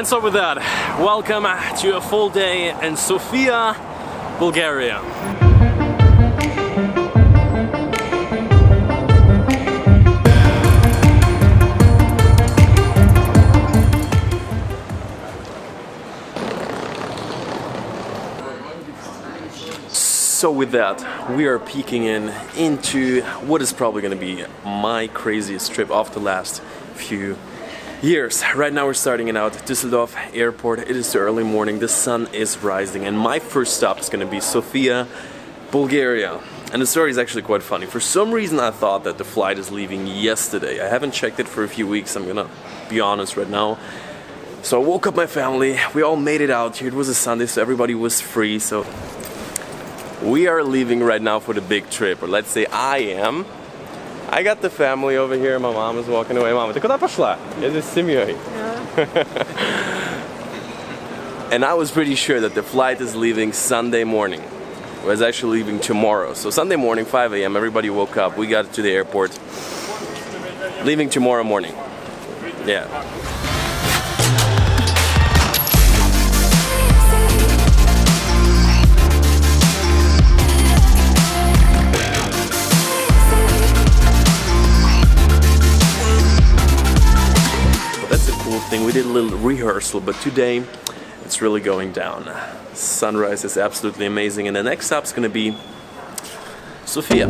And so with that, welcome to a full day in Sofia, Bulgaria. So with that, we are peeking into what is probably going to be my craziest trip of the last few years. Right now we're starting it out Düsseldorf airport. It is the early morning, the sun is rising, and my first stop is going to be Sofia, Bulgaria. And the story is actually quite funny. For some reason I thought that the flight is leaving yesterday. I haven't checked it for a few weeks, I'm gonna be honest right now. So I woke up my family, we all made it out here. It was a Sunday, so everybody was free, so we are leaving right now for the big trip, or let's say I am. I got the family over here, my mom is walking away. Mama, ты куда пошла? Я здесь с семьей. And I was pretty sure that the flight is leaving Sunday morning. It was actually leaving tomorrow. So Sunday morning, 5 a.m., everybody woke up, we got to the airport. Leaving tomorrow morning. Yeah. Thing. We did a little rehearsal, but today it's really going down. Sunrise is absolutely amazing, and the next stop is going to be Sofia.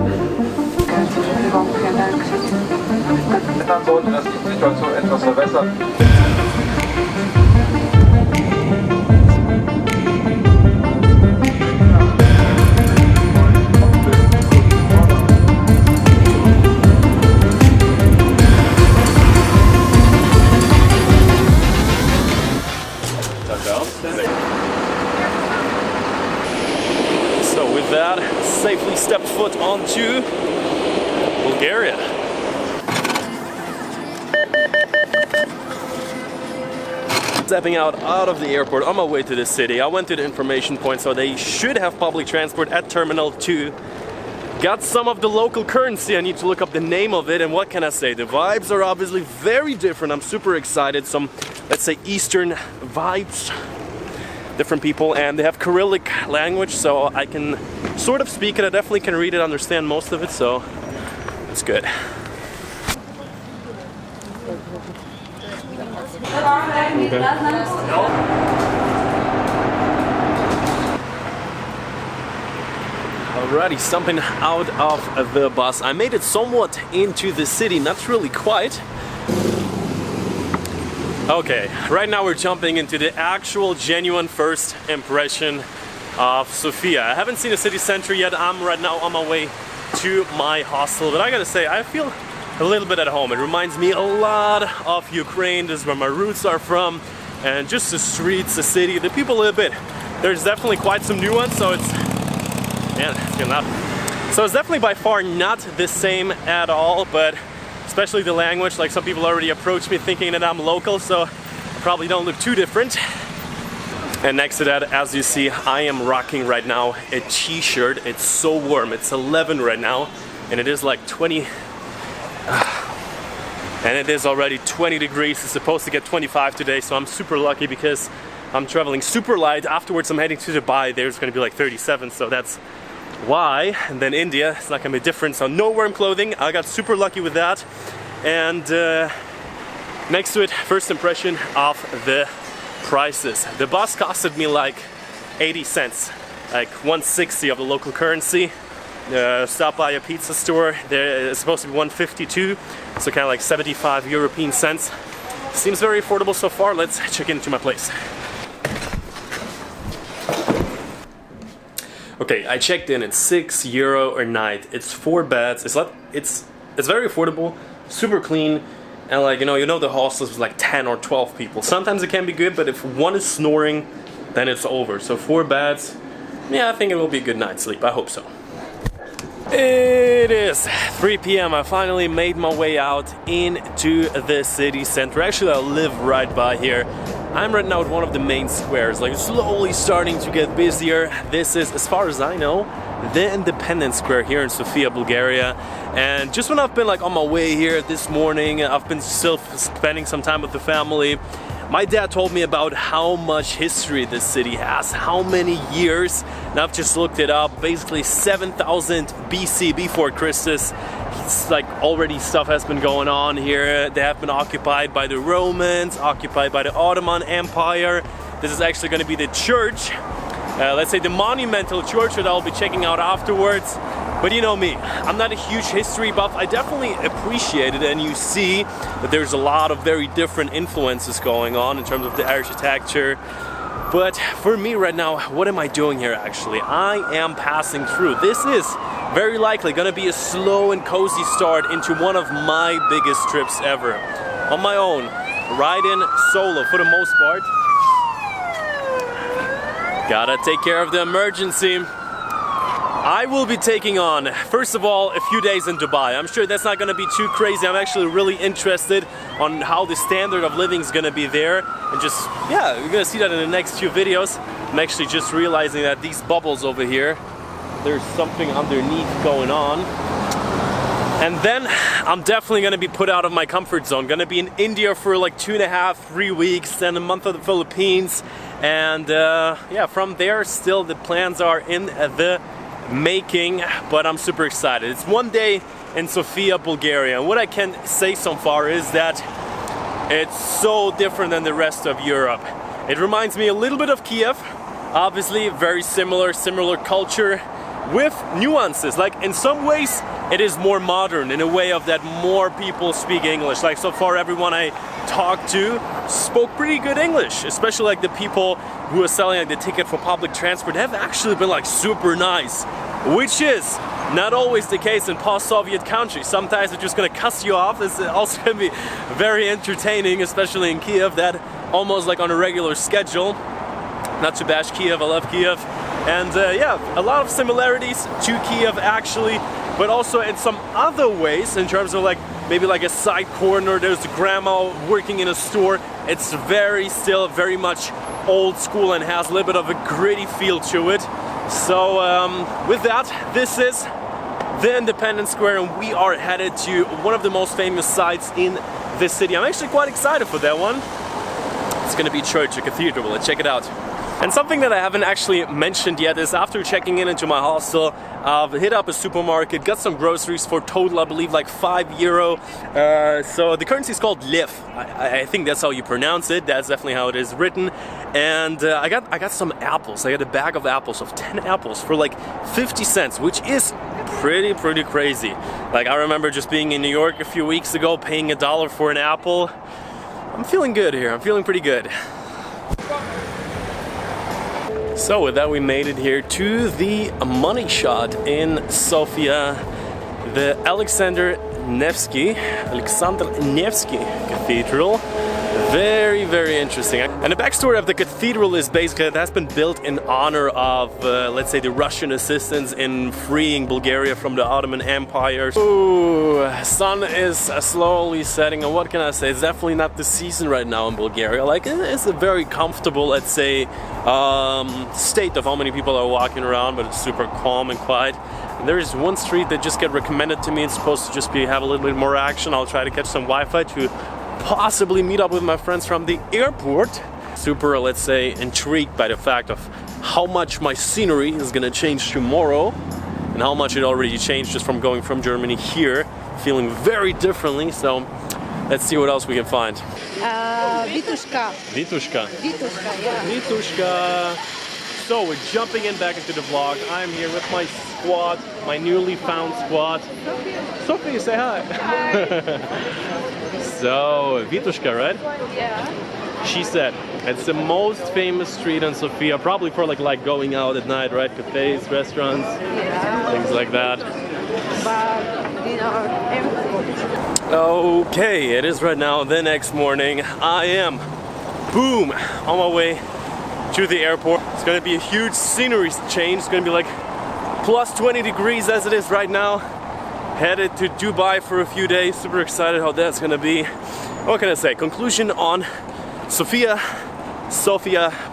So with that, safely stepped foot onto Bulgaria. Stepping out of the airport on my way to the city. I went to the information point, so they should have public transport at Terminal 2. Got some of the local currency. I need to look up the name of it, and what can I say? The vibes are obviously very different. I'm super excited. Some, let's say, Eastern vibes. Different people, and they have Cyrillic language, so I can sort of speak it. I definitely can read it, understand most of it, so it's good. Alrighty, stumping out of the bus. I made it somewhat into the city, not really quite. Okay, right now we're jumping into the actual genuine first impression of Sofia. I haven't seen the city center yet. I'm right now on my way to my hostel, but I gotta say, I feel a little bit at home. It reminds me a lot of Ukraine. This is where my roots are from, and just the streets, the city, the people a little bit. There's definitely quite some new ones, so it's getting up. So it's definitely by far not the same at all, but especially the language, like some people already approached me thinking that I'm local, so I probably don't look too different. And next to that, as you see, I am rocking right now a t-shirt. It's so warm, it's 11 right now, and it is like 20, and it is already 20 degrees. It's supposed to get 25 today, so I'm super lucky because I'm traveling super light. Afterwards I'm heading to Dubai, there's gonna be like 37, so that's why. And then India, it's not gonna be different, so no warm clothing. I got super lucky with that. And next to it, first impression of the prices. The bus costed me like 80 cents, like 160 of the local currency. Stop by a pizza store, it's supposed to be 152, so kind of like 75 European cents. Seems very affordable so far. Let's check into my place. Okay, I checked in. It's €6 a night. It's 4 beds. It's very affordable, super clean, and like you know the hostels was like 10 or 12 people. Sometimes it can be good, but if one is snoring, then it's over. So 4 beds. Yeah, I think it will be a good night's sleep. I hope so. It is 3 p.m. I finally made my way out into the city center. Actually, I live right by here. I'm right now at one of the main squares, like slowly starting to get busier. This is, as far as I know, the Independence Square here in Sofia, Bulgaria. And just when I've been like on my way here this morning, I've been still spending some time with the family. My dad told me about how much history this city has, how many years, and I've just looked it up, basically 7,000 BC, before Christus. It's like already stuff has been going on here. They have been occupied by the Romans, occupied by the Ottoman Empire. This is actually going to be the church, let's say the monumental church that I'll be checking out afterwards. But you know me, I'm not a huge history buff. I definitely appreciate it, and you see that there's a lot of very different influences going on in terms of the architecture. But for me right now, what am I doing here actually? I am passing through. This is very likely gonna be a slow and cozy start into one of my biggest trips ever. On my own, riding solo for the most part. Gotta take care of the emergency. I will be taking on, first of all, a few days in Dubai. I'm sure that's not going to be too crazy. I'm actually really interested on how the standard of living is going to be there. And just, yeah, you're going to see that in the next few videos. I'm actually just realizing that these bubbles over here, there's something underneath going on. And then I'm definitely going to be put out of my comfort zone. Going to be in India for like 2.5, 3 weeks, then a month of the Philippines. And yeah, from there, still the plans are in the making, but I'm super excited. It's one day in Sofia, Bulgaria, and what I can say so far is that it's so different than the rest of Europe. It reminds me a little bit of Kiev, obviously very similar culture with nuances. Like in some ways it is more modern in a way of that more people speak English. Like so far everyone I talked to spoke pretty good English, especially like the people who are selling like the ticket for public transport have actually been like super nice, which is not always the case in post-Soviet countries. Sometimes they're just gonna cuss you off. It's also gonna be very entertaining, especially in Kiev, that almost like on a regular schedule. Not to bash Kiev, I love Kiev. And yeah, a lot of similarities to Kiev actually, but also in some other ways in terms of like maybe like a side corner, there's a grandma working in a store. It's still very much old school and has a little bit of a gritty feel to it. So with that, this is the Independence Square and we are headed to one of the most famous sites in this city. I'm actually quite excited for that one. It's gonna be church, a cathedral. Let's check it out. And something that I haven't actually mentioned yet is after checking into my hostel, I've hit up a supermarket, got some groceries for total, I believe, like €5. So the currency is called lev. I think that's how you pronounce it. That's definitely how it is written. And I got some apples. I got a bag of apples, of 10 apples for like 50 cents, which is pretty crazy. Like I remember just being in New York a few weeks ago, paying $1 for an apple. I'm feeling good here. I'm feeling pretty good. So with that, we made it here to the money shot in Sofia, the Alexander Nevsky Cathedral. Very interesting. And the backstory of the cathedral is basically it has been built in honor of, let's say, the Russian assistance in freeing Bulgaria from the Ottoman Empire. Ooh, sun is slowly setting, and what can I say? It's definitely not the season right now in Bulgaria. Like, it's a very comfortable, let's say, state of how many people are walking around, but it's super calm and quiet. And there is one street that just got recommended to me. It's supposed to just have a little bit more action. I'll try to catch some Wi-Fi to possibly meet up with my friends from the airport. Super, let's say, intrigued by the fact of how much my scenery is gonna change tomorrow and how much it already changed just from going from Germany here, feeling very differently. So let's see what else we can find. Vitushka. Vitushka. Vitushka, yeah. Vitushka. So we're jumping in back into the vlog. I'm here with my squad, my newly found squad. Sofia, say hi. Hi. So, Vitushka, right? Yeah. She said it's the most famous street in Sofia, probably for like going out at night, right? Cafes, restaurants, Yeah. things like that. But they are empty. Okay, it is right now the next morning. I am, boom, on my way to the airport. It's gonna be a huge scenery change. It's gonna be like plus 20 degrees as it is right now. Headed to Dubai for a few days. Super excited how that's gonna be. What can I say? Conclusion on Sofia,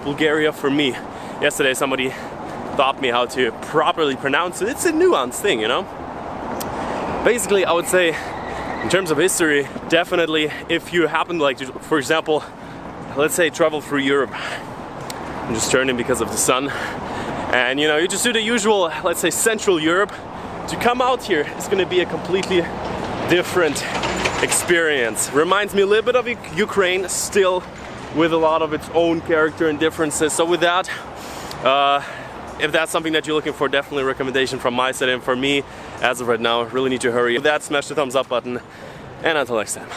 Bulgaria for me. Yesterday somebody taught me how to properly pronounce it. It's a nuanced thing, you know? Basically, I would say in terms of history, definitely if you happen to like, for example, let's say, travel through Europe. I'm just turning because of the sun. And you know, you just do the usual, let's say, Central Europe. To come out here, it's gonna be a completely different experience. Reminds me a little bit of Ukraine, still with a lot of its own character and differences. So with that, if that's something that you're looking for, definitely a recommendation from my side. And for me, as of right now, really need to hurry. With that, smash the thumbs up button, and until next time.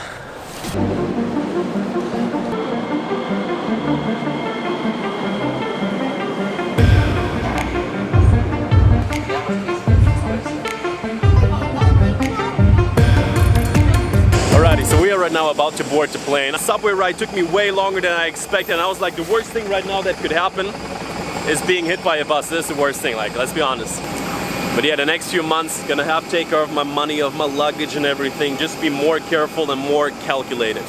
Alrighty, so we are right now about to board the plane. The subway ride took me way longer than I expected, and I was like, the worst thing right now that could happen is being hit by a bus. This is the worst thing, like, let's be honest. But yeah, the next few months, gonna have to take care of my money, of my luggage and everything. Just be more careful and more calculated.